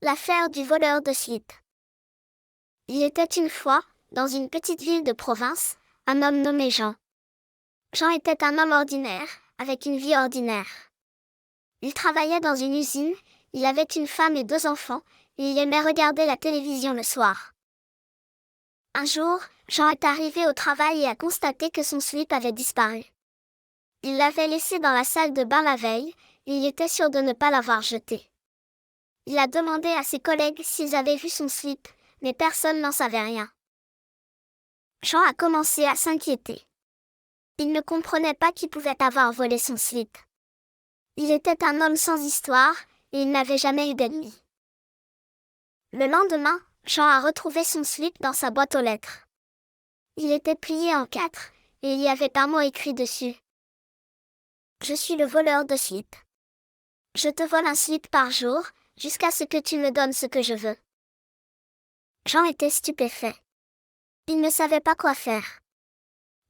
L'affaire du voleur de slip. Il était une fois, dans une petite ville de province, un homme nommé Jean. Jean était un homme ordinaire, avec une vie ordinaire. Il travaillait dans une usine, il avait une femme et 2 enfants, et il aimait regarder la télévision le soir. Un jour, Jean est arrivé au travail et a constaté que son slip avait disparu. Il l'avait laissé dans la salle de bain la veille, et il était sûr de ne pas l'avoir jeté. Il a demandé à ses collègues s'ils avaient vu son slip, mais personne n'en savait rien. Jean a commencé à s'inquiéter. Il ne comprenait pas qui pouvait avoir volé son slip. Il était un homme sans histoire, et il n'avait jamais eu d'ennemis. Le lendemain, Jean a retrouvé son slip dans sa boîte aux lettres. Il était plié en 4, et il y avait un mot écrit dessus. Je suis le voleur de slip. Je te vole un slip par jour, jusqu'à ce que tu me donnes ce que je veux. Jean était stupéfait. Il ne savait pas quoi faire.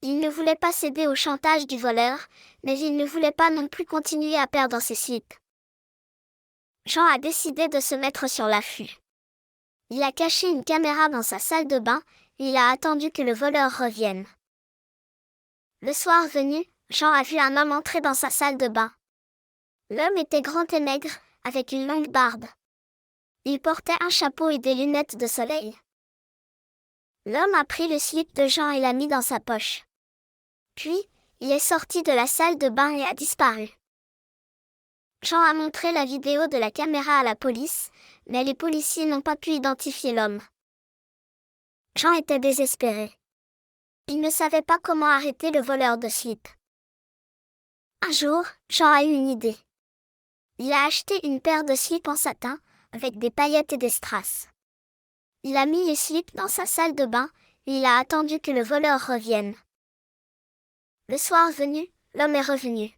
Il ne voulait pas céder au chantage du voleur, mais il ne voulait pas non plus continuer à perdre ses slips. Jean a décidé de se mettre sur l'affût. Il a caché une caméra dans sa salle de bain, et il a attendu que le voleur revienne. Le soir venu, Jean a vu un homme entrer dans sa salle de bain. L'homme était grand et maigre, avec une longue barbe. Il portait un chapeau et des lunettes de soleil. L'homme a pris le slip de Jean et l'a mis dans sa poche. Puis, il est sorti de la salle de bain et a disparu. Jean a montré la vidéo de la caméra à la police, mais les policiers n'ont pas pu identifier l'homme. Jean était désespéré. Il ne savait pas comment arrêter le voleur de slip. Un jour, Jean a eu une idée. Il a acheté une paire de slips en satin, avec des paillettes et des strass. Il a mis les slips dans sa salle de bain, et il a attendu que le voleur revienne. Le soir venu, l'homme est revenu.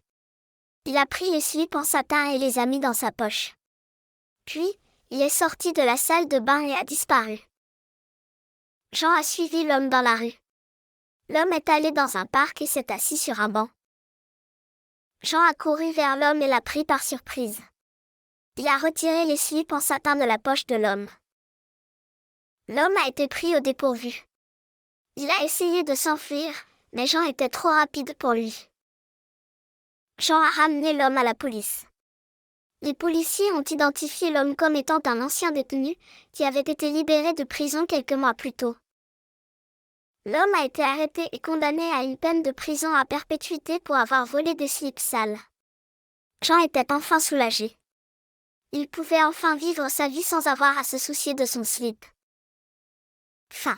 Il a pris les slips en satin et les a mis dans sa poche. Puis, il est sorti de la salle de bain et a disparu. Jean a suivi l'homme dans la rue. L'homme est allé dans un parc et s'est assis sur un banc. Jean a couru vers l'homme et l'a pris par surprise. Il a retiré les slips en satin de la poche de l'homme. L'homme a été pris au dépourvu. Il a essayé de s'enfuir, mais Jean était trop rapide pour lui. Jean a ramené l'homme à la police. Les policiers ont identifié l'homme comme étant un ancien détenu, qui avait été libéré de prison quelques mois plus tôt. L'homme a été arrêté et condamné à une peine de prison à perpétuité pour avoir volé des slips sales. Jean était enfin soulagé. Il pouvait enfin vivre sa vie sans avoir à se soucier de son slip. Fin.